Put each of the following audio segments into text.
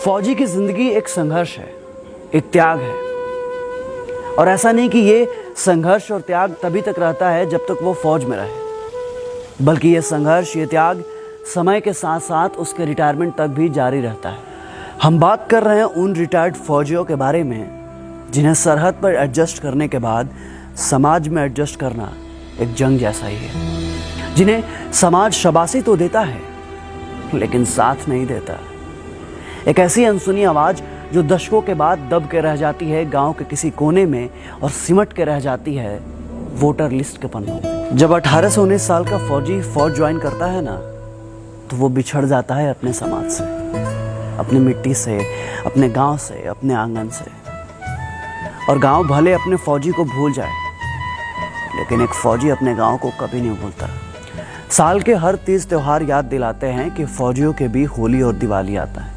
फौजी की जिंदगी एक संघर्ष है, एक त्याग है। और ऐसा नहीं कि ये संघर्ष और त्याग तभी तक रहता है जब तक वो फौज में रहे, बल्कि ये संघर्ष, ये त्याग समय के साथ साथ उसके रिटायरमेंट तक भी जारी रहता है। हम बात कर रहे हैं उन रिटायर्ड फौजियों के बारे में जिन्हें सरहद पर एडजस्ट करने के बाद समाज में एडजस्ट करना एक जंग जैसा ही है, जिन्हें समाज शाबाशी तो देता है लेकिन साथ नहीं देता। एक ऐसी अनसुनी आवाज जो दशकों के बाद दब के रह जाती है गांव के किसी कोने में और सिमट के रह जाती है वोटर लिस्ट के पन्नों में। जब 18 से 19 साल का फौजी फौज ज्वाइन करता है ना, तो वो बिछड़ जाता है अपने समाज से, अपनी मिट्टी से, अपने गांव से, अपने आंगन से। और गांव भले अपने फौजी को भूल जाए, लेकिन एक फौजी अपने गांव को कभी नहीं भूलता। साल के हर 30 त्योहार याद दिलाते हैं कि फौजियों के भी होली और दिवाली आता है,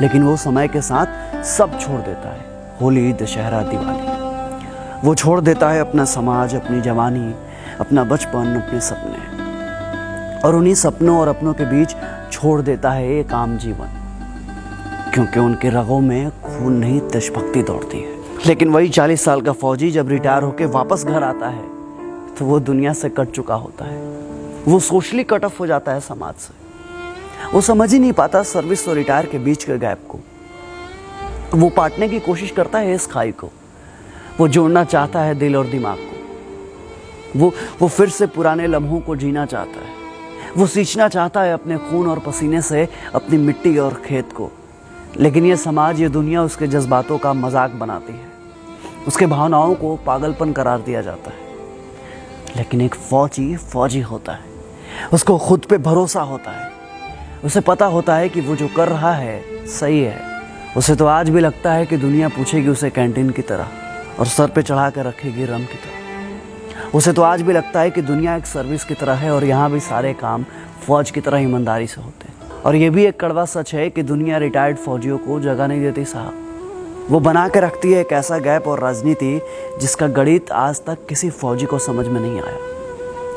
लेकिन वो समय के साथ सब छोड़ देता है। होली, दशहरा, दिवाली, वो छोड़ देता है अपना समाज, अपनी जवानी, अपना बचपन, अपने सपने, और उन्हीं सपनों और अपनों के बीच छोड़ देता है एक आम जीवन, क्योंकि उनके रगों में खून नहीं देशभक्ति दौड़ती है। लेकिन वही 40 साल का फौजी जब रिटायर होकर वापस घर आता है तो वो दुनिया से कट चुका होता है। वो सोशली कट ऑफ हो जाता है समाज से। वो समझ ही नहीं पाता सर्विस और रिटायर के बीच के गैप को। वो पाटने की कोशिश करता है इस खाई को। वो जोड़ना चाहता है दिल और दिमाग को। वो फिर से पुराने लम्हों को जीना चाहता है। वो सींचना चाहता है अपने खून और पसीने से अपनी मिट्टी और खेत को। लेकिन ये समाज, ये दुनिया उसके जज्बातों का मजाक बनाती है। उसके भावनाओं को पागलपन करार दिया जाता है। लेकिन एक फौजी फौजी होता है। उसको खुद पे भरोसा होता है। उसे पता होता है कि वो जो कर रहा है सही है। उसे तो आज भी लगता है कि दुनिया पूछेगी उसे कैंटीन की तरह और सर पे चढ़ा कर रखेगी रम की तरह। उसे तो आज भी लगता है कि दुनिया एक सर्विस की तरह है और यहाँ भी सारे काम फौज की तरह ईमानदारी से होते हैं। और ये भी एक कड़वा सच है कि दुनिया रिटायर्ड फौजियों को जगह नहीं देती साहब। वो बना के रखती है एक ऐसा गैप और राजनीति जिसका गणित आज तक किसी फौजी को समझ में नहीं आया,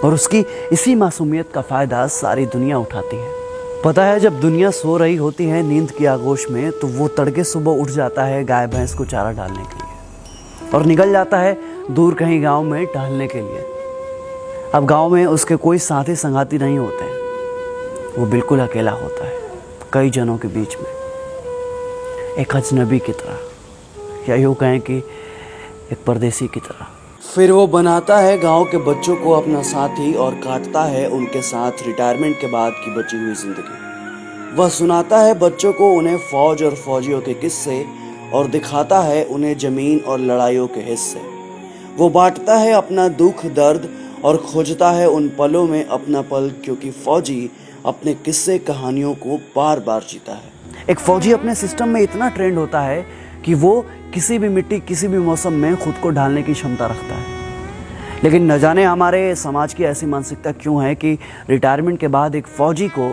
और उसकी इसी मासूमियत का फ़ायदा सारी दुनिया उठाती है। पता है, जब दुनिया सो रही होती है नींद की आगोश में, तो वो तड़के सुबह उठ जाता है गाय भैंस को चारा डालने के लिए और निकल जाता है दूर कहीं गांव में टहलने के लिए। अब गांव में उसके कोई साथी संगाती नहीं होते हैं। वो बिल्कुल अकेला होता है कई जनों के बीच में, एक अजनबी की तरह, या यूँ कहें कि एक परदेसी की तरह। फिर वो बनाता है गांव के बच्चों को अपना साथी और काटता है उनके साथ रिटायरमेंट के बाद की बची हुई जिंदगी। वह सुनाता है बच्चों को उन्हें फौज और फौजियों के किस्से और दिखाता है उन्हें जमीन और लड़ाइयों के हिस्से। वो बांटता है अपना दुख दर्द और खोजता है उन पलों में अपना पल, क्योंकि फौजी अपने किस्से कहानियों को बार बार जीता है। एक फौजी अपने सिस्टम में इतना ट्रेंड होता है कि वो किसी भी मिट्टी, किसी भी मौसम में खुद को ढालने की क्षमता रखता है। लेकिन न जाने हमारे समाज की ऐसी मानसिकता क्यों है कि रिटायरमेंट के बाद एक फौजी को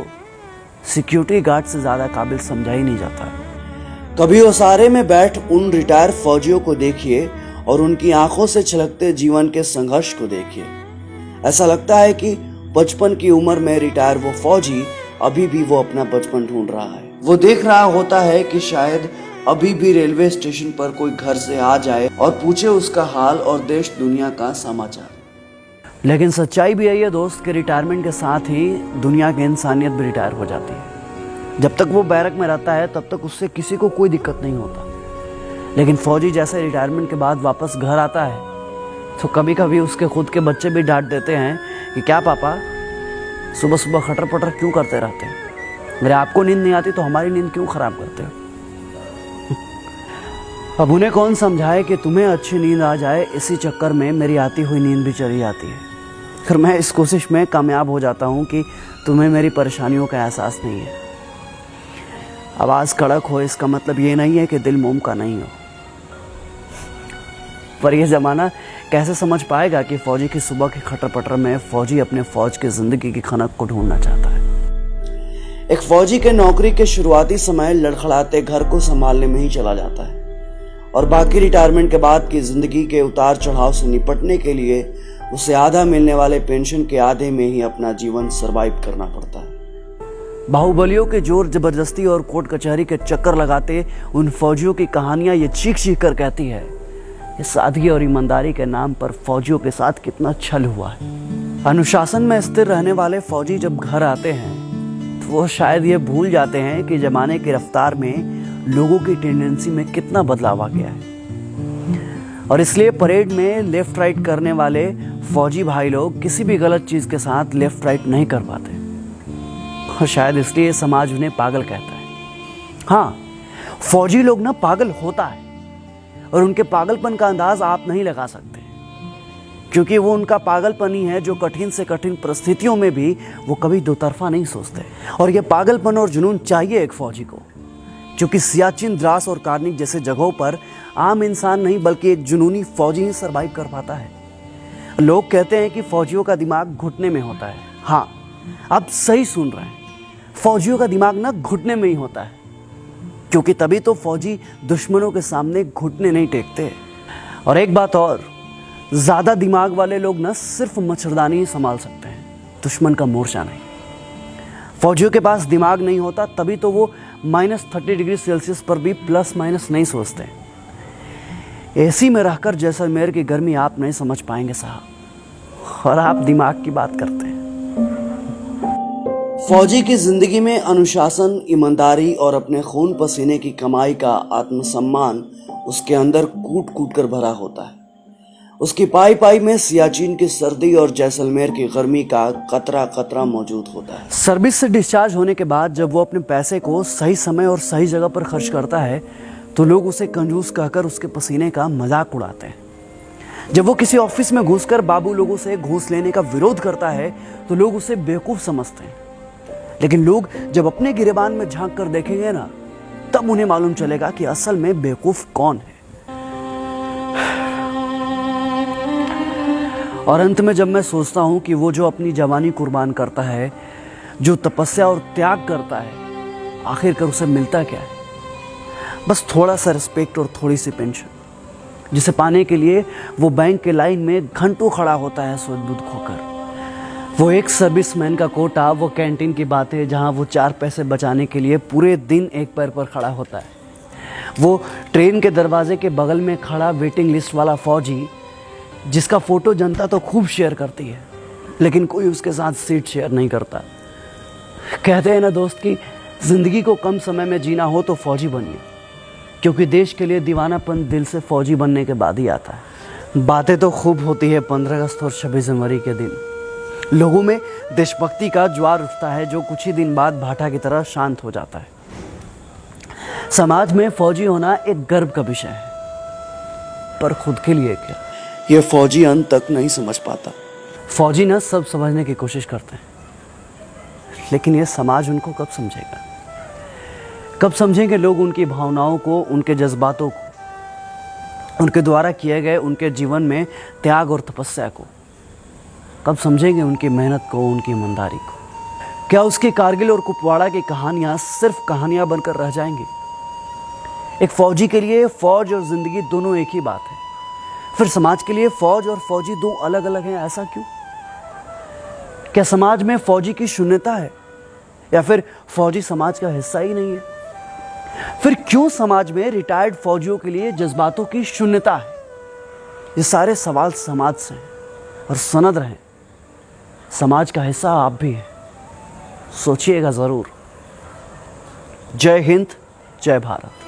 सिक्योरिटी गार्ड से ज़्यादा काबिल समझा ही नहीं जाता है। कभी ओसारे में बैठ उन रिटायर फौजियों को देखिए और उनकी आंखों से छलकते जीवन के संघर्ष को देखिए। ऐसा लगता है कि बचपन की उम्र में रिटायर वो फौजी अभी भी वो अपना बचपन ढूंढ रहा है। वो देख रहा होता है कि शायद अभी भी रेलवे स्टेशन पर कोई घर से आ जाए और पूछे उसका हाल और देश दुनिया का समाचार। लेकिन सच्चाई भी है ये दोस्त कि रिटायरमेंट के साथ ही दुनिया की इंसानियत भी रिटायर हो जाती है। जब तक वो बैरक में रहता है तब तक उससे किसी को कोई दिक्कत नहीं होता, लेकिन फौजी जैसे रिटायरमेंट के बाद वापस घर आता है तो कभी कभी उसके खुद के बच्चे भी डांट देते हैं कि क्या पापा सुबह सुबह खटर पटर क्यों करते रहते हैं? अरे आपको नींद नहीं आती तो हमारी नींद क्यों खराब करते हो? अब उन्हें कौन समझाए कि तुम्हें अच्छी नींद आ जाए, इसी चक्कर में मेरी आती हुई नींद भी चली जाती है। फिर मैं इस कोशिश में कामयाब हो जाता हूँ कि तुम्हें मेरी परेशानियों का एहसास नहीं है। आवाज़ कड़क हो इसका मतलब ये नहीं है कि दिल मोम का नहीं हो। पर यह ज़माना कैसे समझ पाएगा कि फौजी की सुबह की खटर पटर में फौजी अपने फौज की जिंदगी की खनक को ढूंढना चाहता है। एक फौजी के नौकरी के शुरुआती समय लड़खड़ाते घर को संभालने में ही चला जाता है और बाकी रिटायरमेंट के बाद की जिंदगी के उतार चढ़ाव से निपटने के लिए उसे आधा मिलने वाले पेंशन के आधे में ही अपना जीवन सरवाइव करना पड़ता है। बाहुबलियों के जोर जबरदस्ती और कोर्ट कचहरी के चक्कर लगाते उन फौजियों की कहानियां ये चीख चीख कर कहती है कि सादगी और ईमानदारी के नाम पर फौजियों के साथ कितना छल हुआ है। अनुशासन में स्थिर रहने वाले फौजी जब घर आते हैं तो वो शायद ये भूल जाते हैं कि जमाने की रफ्तार में लोगों की टेंडेंसी में कितना बदलाव आ गया है, और इसलिए परेड में लेफ्ट राइट करने वाले फौजी भाई लोग किसी भी गलत चीज के साथ लेफ्ट राइट नहीं कर पाते, और शायद इसलिए समाज उन्हें पागल कहता है। हाँ, फौजी लोग ना पागल होता है, और उनके पागलपन का अंदाज आप नहीं लगा सकते, क्योंकि वो उनका पागलपन ही है जो कठिन से कठिन परिस्थितियों में भी वो कभी दो तरफा नहीं सोचते। और ये पागलपन और जुनून चाहिए एक फौजी को, क्योंकि सियाचिन, द्रास और कार्निक जैसे जगहों पर आम इंसान नहीं बल्कि एक जुनूनी फौजी ही सरवाइव कर पाता है। लोग कहते हैं कि फौजियों का दिमाग घुटने में होता है। हाँ, आप सही सुन रहे हैं, फौजियों का दिमाग ना घुटने में ही होता है, क्योंकि तभी तो फौजी दुश्मनों के सामने घुटने नहीं टेकते। और एक बात और, ज्यादा दिमाग वाले लोग ना सिर्फ मच्छरदानी ही संभाल सकते हैं, दुश्मन का मोर्चा नहीं। फौजियों के पास दिमाग नहीं होता, तभी तो वो -30 डिग्री सेल्सियस पर भी प्लस माइनस नहीं सोचते। एसी में रहकर जैसलमेर की गर्मी आप नहीं समझ पाएंगे साहब, और आप दिमाग की बात करते हैं। फौजी की जिंदगी में अनुशासन, ईमानदारी और अपने खून पसीने की कमाई का आत्मसम्मान उसके अंदर कूट कूट कर भरा होता है। उसकी पाई पाई में सियाचिन की सर्दी और जैसलमेर की गर्मी का कतरा कतरा मौजूद होता है। सर्विस से डिस्चार्ज होने के बाद जब वो अपने पैसे को सही समय और सही जगह पर खर्च करता है तो लोग उसे कंजूस कहकर उसके पसीने का मजाक उड़ाते हैं। जब वो किसी ऑफिस में घुसकर बाबू लोगों से घूस लेने का विरोध करता है तो लोग उसे बेवकूफ समझते हैं, लेकिन लोग जब अपने गिरेबान में झांक कर देखेंगे ना, तब उन्हें मालूम चलेगा कि असल में बेवकूफ कौन है। और अंत में जब मैं सोचता हूं कि वो जो अपनी जवानी कुर्बान करता है, जो तपस्या और त्याग करता है, आखिरकार उसे मिलता क्या है? बस थोड़ा सा रिस्पेक्ट और थोड़ी सी पेंशन, जिसे पाने के लिए वो बैंक के लाइन में घंटों खड़ा होता है सोच बुध खोकर। वो एक सर्विसमैन का कोटा, वो कैंटीन की बातें जहां वो 4 पैसे बचाने के लिए पूरे दिन एक पैर पर खड़ा होता है। वो ट्रेन के दरवाजे के बगल में खड़ा वेटिंग लिस्ट वाला फौजी, जिसका फोटो जनता तो खूब शेयर करती है, लेकिन कोई उसके साथ सीट शेयर नहीं करता। कहते हैं ना दोस्त कि जिंदगी को कम समय में जीना हो तो फौजी बनिए, क्योंकि देश के लिए दीवानापन दिल से फौजी बनने के बाद ही आता है। बातें तो खूब होती है 15 अगस्त और 26 जनवरी के दिन। लोगों में देशभक्ति का ज्वार उठता है जो कुछ ही दिन बाद भाटा की तरह शांत हो जाता है। समाज में फौजी होना एक गर्व का विषय है, पर खुद के लिए क्या, यह फौजी अंत तक नहीं समझ पाता। फौजी न सब समझने की कोशिश करते हैं, लेकिन यह समाज उनको कब समझेगा? कब समझेंगे लोग उनकी भावनाओं को, उनके जज्बातों को, उनके द्वारा किए गए उनके जीवन में त्याग और तपस्या को? कब समझेंगे उनकी मेहनत को, उनकी ईमानदारी को? क्या उसकी कारगिल और कुपवाड़ा की कहानियां सिर्फ कहानियां बनकर रह जाएंगी? एक फौजी के लिए फौज और जिंदगी दोनों एक ही बात है। फिर समाज के लिए फौज और फौजी दो अलग अलग हैं, ऐसा क्यों? क्या समाज में फौजी की शून्यता है, या फिर फौजी समाज का हिस्सा ही नहीं है? फिर क्यों समाज में रिटायर्ड फौजियों के लिए जज्बातों की शून्यता है? ये सारे सवाल समाज से हैं, और सनद रहें, समाज का हिस्सा आप भी हैं। सोचिएगा जरूर। जय हिंद, जय भारत।